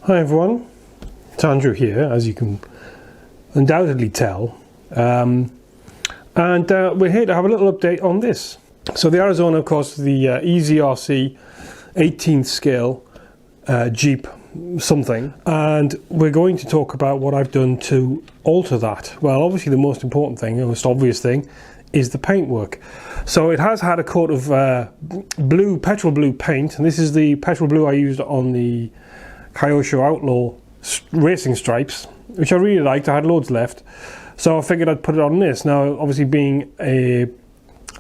Hi everyone, it's Andrew here, as you can undoubtedly tell, and we're here to have a little update on this. So the Arizona, of course, the Eazy-RC 18th scale Jeep something, and we're going to talk about what I've done to alter that. Well, obviously the most important thing, the most obvious thing, is the paintwork. So it has had a coat of petrol blue paint, and this is the petrol blue I used on the Kyosho Outlaw racing stripes, which I really liked. I had loads left, so I figured I'd put it on this. Now, obviously, being a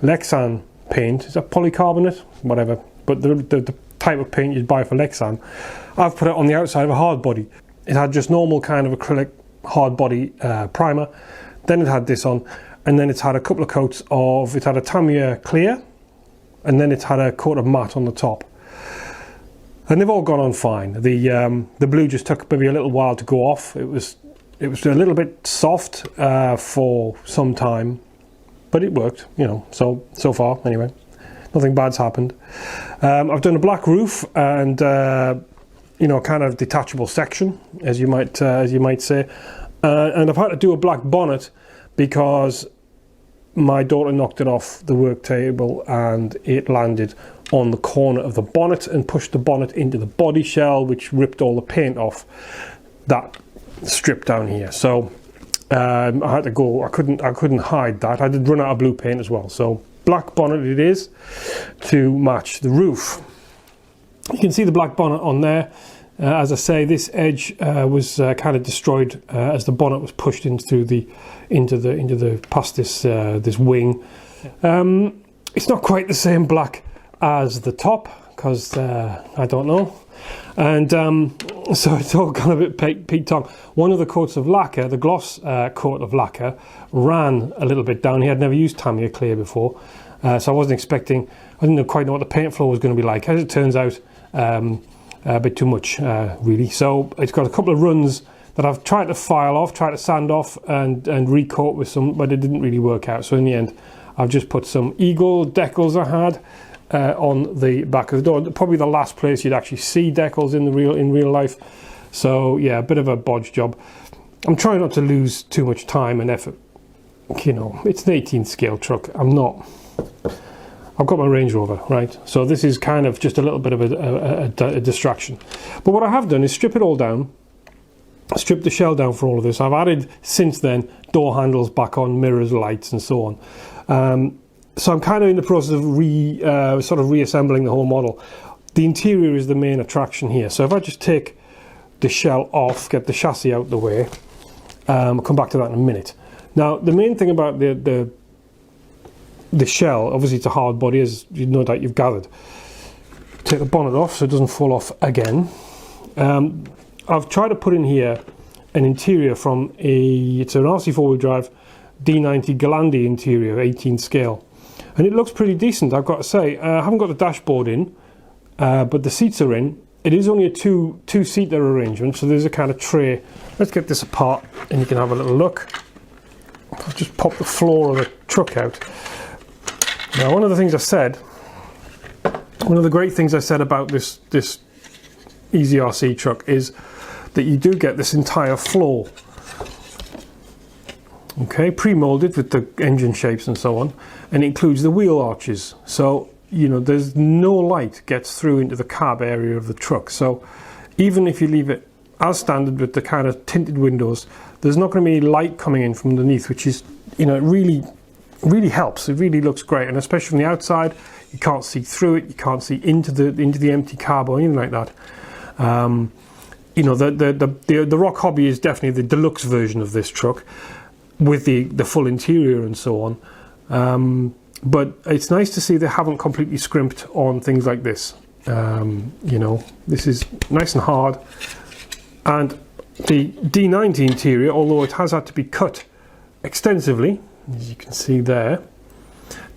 Lexan paint, is that polycarbonate? Whatever, but the type of paint you'd buy for Lexan, I've put it on the outside of a hard body. It had just normal kind of acrylic hard body primer, then it had this on, and then it's had a couple of coats of, it had a Tamiya clear, and then it's had a coat of matte on the top. And they've all gone on fine. The blue just took maybe a little while to go off. It was a little bit soft for some time, but it worked, you know. So far, anyway, nothing bad's happened. I've done a black roof and you know, kind of detachable section, as you might say, and I've had to do a black bonnet because my daughter knocked it off the work table and it landed on the corner of the bonnet and pushed the bonnet into the body shell, which ripped all the paint off that strip down here. So I had to go. I couldn't hide that. I did run out of blue paint as well. So black bonnet it is to match the roof. You can see the black bonnet on there. As I say, this edge was kind of destroyed as the bonnet was pushed into the past this wing. It's not quite the same black as the top, because I don't know, and so it's all kind of a bit peaked on. One of the coats of lacquer, the gloss coat of lacquer, ran a little bit down. He had never used Tamiya clear before, so I wasn't expecting, I didn't quite know what the paint flow was going to be like. As it turns out, a bit too much really. So it's got a couple of runs that I've tried to file off, tried to sand off and recoat with some, but it didn't really work out. So in the end, I've just put some Eagle decals I had on the back of the door. Probably the last place you'd actually see decals in real life. So yeah, a bit of a bodge job. I'm trying not to lose too much time and effort. You know, it's an 18th scale truck. I've got my Range Rover, right? So this is kind of just a little bit of a distraction. But what I have done is strip it all down, strip the shell down for all of this. I've added, since then, door handles back on, mirrors, lights, and so on. So I'm kind of in the process of sort of reassembling the whole model. The interior is the main attraction here. So if I just take the shell off, get the chassis out the way, I'll come back to that in a minute. Now, the main thing about the shell, obviously it's a hard body, as you no doubt you've gathered. Take the bonnet off so it doesn't fall off again. I've tried to put in here an interior from it's an RC4WD drive D90 Gelande interior, 18th scale. And it looks pretty decent, I've got to say. I haven't got the dashboard in, but the seats are in. It is only a two-seater arrangement, so there's a kind of tray. Let's get this apart and you can have a little look. I'll just pop the floor of the truck out. Now, one of the great things I said about this Eazy-RC truck is that you do get this entire floor, okay, pre-molded with the engine shapes and so on, and it includes the wheel arches. So, you know, there's no light gets through into the cab area of the truck. So even if you leave it as standard with the kind of tinted windows, there's not going to be any light coming in from underneath, which is, you know, it really helps. It really looks great, and especially from the outside, you can't see through it, you can't see into the empty cab or anything like that. You know, the Roc Hobby is definitely the deluxe version of this truck with the full interior and so on. But it's nice to see they haven't completely scrimped on things like this. You know, this is nice and hard, and the D90 interior, although it has had to be cut extensively, as you can see there,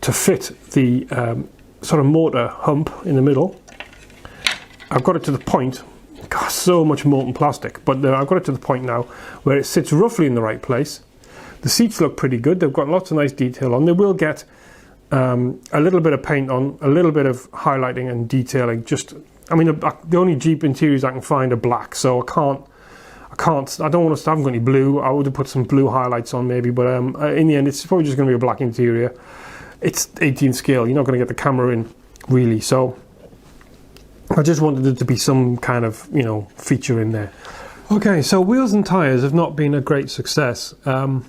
to fit the sort of motor hump in the middle. I've got it to the point, God, so much molten plastic, but I've got it to the point now where it sits roughly in the right place. The seats look pretty good, they've got lots of nice detail on. They will get a little bit of paint on, a little bit of highlighting and detailing just I mean, the only Jeep interiors I can find are black, so I don't want to, I haven't got any blue. I would have put some blue highlights on maybe, but in the end, it's probably just going to be a black interior. It's 18 scale, you're not going to get the camera in, really, so I just wanted there to be some kind of, you know, feature in there. Okay, so wheels and tyres have not been a great success. I'm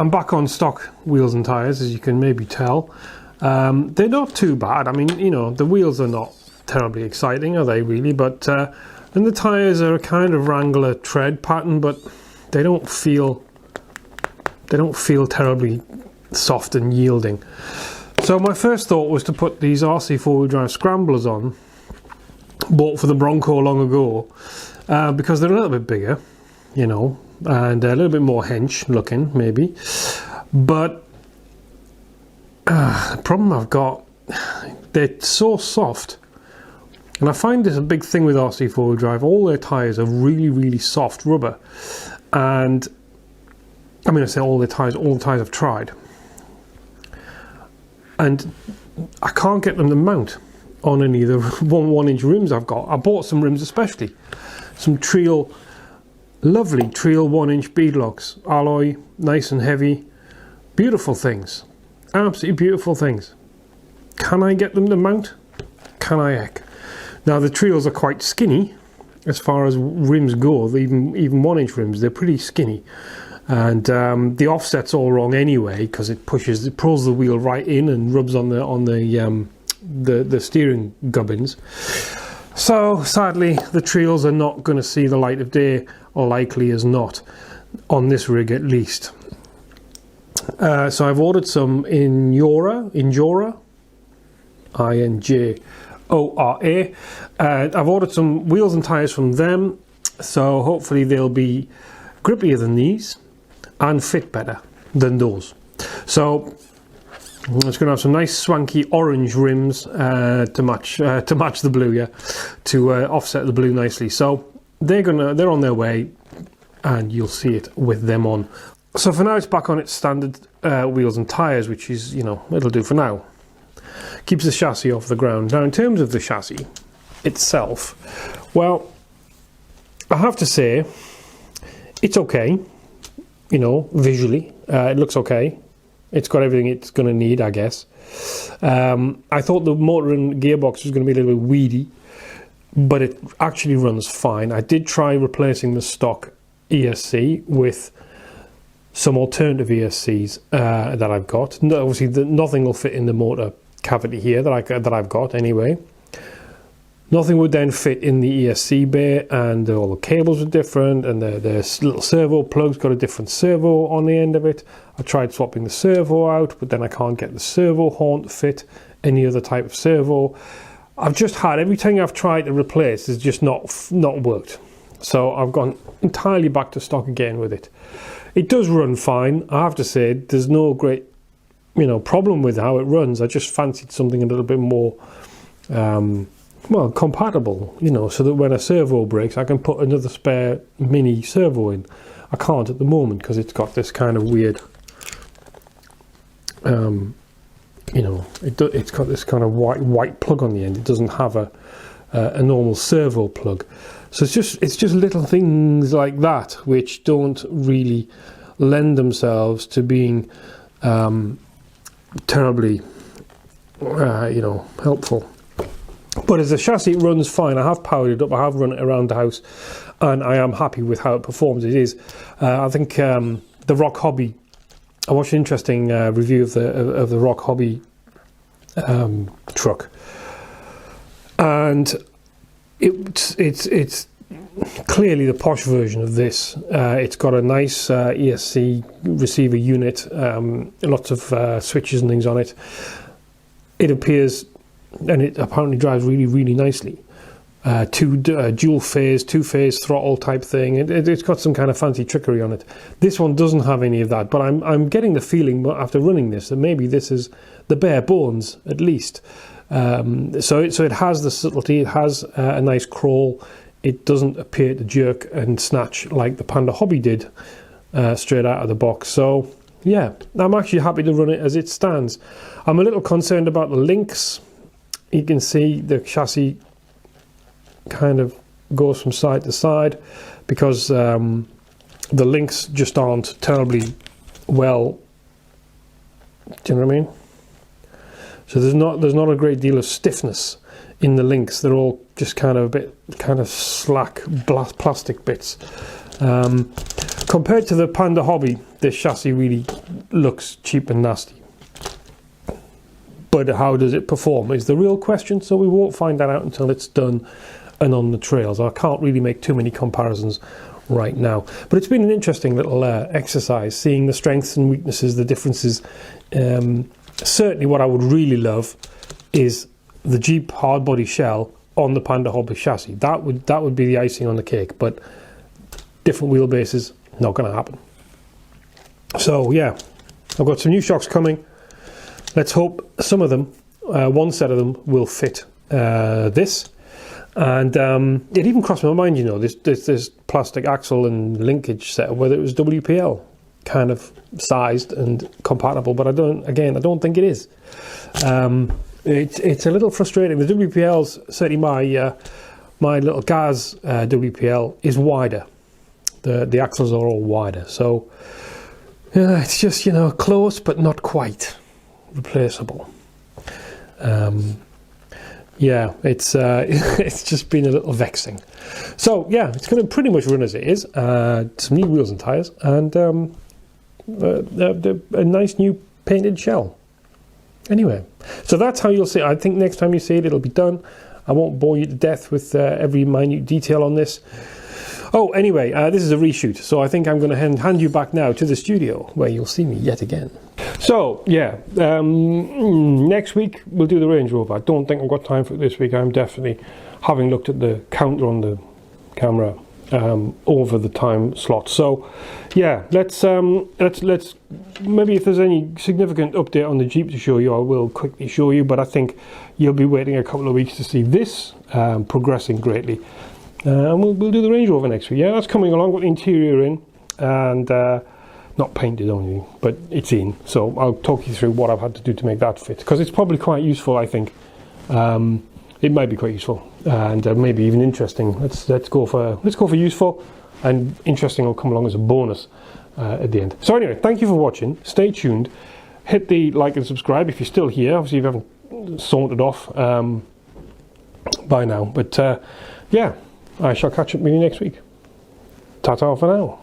back on stock wheels and tyres, as you can maybe tell. They're not too bad. I mean, you know, the wheels are not terribly exciting, are they really? But and the tyres are a kind of Wrangler tread pattern, but they don't feel terribly soft and yielding. So my first thought was to put these RC4WD drive scramblers on, bought for the Bronco long ago, because they're a little bit bigger, you know, and a little bit more hench looking maybe. But the problem I've got, they're so soft, and I find this a big thing with RC4WD drive. All their tyres are really soft rubber, and I mean, I say all the tyres I've tried, and I can't get them to mount on any of the 1-inch rims I've got. I bought some rims, especially some lovely Trail 1-inch beadlocks, alloy, nice and heavy, beautiful things, absolutely beautiful things. Can I get them to mount? Can I heck? Now the Trails are quite skinny as far as rims go. Even 1-inch rims, they're pretty skinny, and the offset's all wrong anyway, because it pulls the wheel right in and rubs on the steering gubbins. So sadly, the Trails are not going to see the light of day, or likely as not, on this rig at least. So I've ordered some in Injora, I-N-J-O-R-A. I've ordered some wheels and tyres from them, so hopefully they'll be grippier than these and fit better than those. So I'm just going to have some nice swanky orange rims to match the blue, yeah, to offset the blue nicely. So they're on their way, and you'll see it with them on. So for now, it's back on its standard wheels and tyres, which is, you know, it'll do for now. Keeps the chassis off the ground. Now, in terms of the chassis itself, well, I have to say it's okay. You know, visually, it looks okay. It's got everything it's going to need, I guess. I thought the motor and gearbox was going to be a little bit weedy, but it actually runs fine. I did try replacing the stock ESC with some alternative ESCs that I've got. No, obviously, nothing will fit in the motor cavity here that I've got anyway. Nothing would then fit in the ESC bay, and all the cables are different, and the little servo plug's got a different servo on the end of it. I tried swapping the servo out, but then I can't get the servo horn to fit any other type of servo. I've just had everything I've tried to replace has just not worked. So I've gone entirely back to stock again with it. It does run fine, I have to say. There's no great, you know, problem with how it runs. I just fancied something a little bit more well, compatible, you know, so that when a servo breaks, I can put another spare mini servo in. I can't at the moment because it's got this kind of weird, you know, it's got this kind of white plug on the end. It doesn't have a normal servo plug. So it's just little things like that which don't really lend themselves to being terribly, you know, helpful. But as a chassis, it runs fine. I have powered it up, I have run it around the house, and I am happy with how it performs. It is, I think, the Roc Hobby. I watched an interesting review of the Roc Hobby truck, and it's clearly the posh version of this. It's got a nice ESC receiver unit, lots of switches and things on it. It appears, and it apparently drives really nicely. Dual phase, two-phase throttle type thing. It's got some kind of fancy trickery on it. This one doesn't have any of that, but I'm getting the feeling after running this that maybe this is the bare bones at least. So it has the subtlety. It has a nice crawl. It doesn't appear to jerk and snatch like the Panda Hobby did straight out of the box. So yeah, I'm actually happy to run it as it stands. I'm a little concerned about the links. you can see the chassis kind of goes from side to side because the links just aren't terribly well. Do you know what I mean? So there's not a great deal of stiffness in the links. They're all just kind of a bit slack plastic bits. Compared to the Panda Hobby, this chassis really looks cheap and nasty. But how does it perform is the real question, so we won't find that out until it's done and on the trails. I can't really make too many comparisons right now. But it's been an interesting little exercise, seeing the strengths and weaknesses, the differences. Certainly what I would really love is the Jeep hardbody shell on the Panda Hobby chassis. That would be the icing on the cake, but different wheelbases, not going to happen. So yeah, I've got some new shocks coming. Let's hope some of them, one set of them, will fit this. And it even crossed my mind, you know, this plastic axle and linkage set, whether it was WPL kind of sized and compatible, but I don't think it is. It's a little frustrating. The WPL's, certainly my little Gaz WPL, is wider. The axles are all wider, so it's just, you know, close but not quite replaceable. Yeah, it's it's just been a little vexing. So yeah, it's going to pretty much run as it is. Some new wheels and tyres, and a nice new painted shell. Anyway, so that's how you'll see it. I think next time you see it, it'll be done. I won't bore you to death with every minute detail on this. Oh, anyway, this is a reshoot, so I think I'm going to hand you back now to the studio, where you'll see me yet again. So, yeah, next week we'll do the Range Rover. I don't think I've got time for it this week. I'm definitely, having looked at the counter on the camera, over the time slot. So, yeah, let's maybe if there's any significant update on the Jeep to show you, I will quickly show you, but I think you'll be waiting a couple of weeks to see this progressing greatly. And we'll do the Range Rover next week. Yeah, that's coming along with the interior in, and not painted only, but it's in. So I'll talk you through what I've had to do to make that fit, because it's probably quite useful, I think. It might be quite useful and maybe even interesting. Let's go for useful, and interesting will come along as a bonus at the end. So anyway, thank you for watching. Stay tuned. Hit the like and subscribe if you're still here. Obviously, you haven't sauntered off by now, but yeah. I shall catch up with you next week. Ta-ta for now.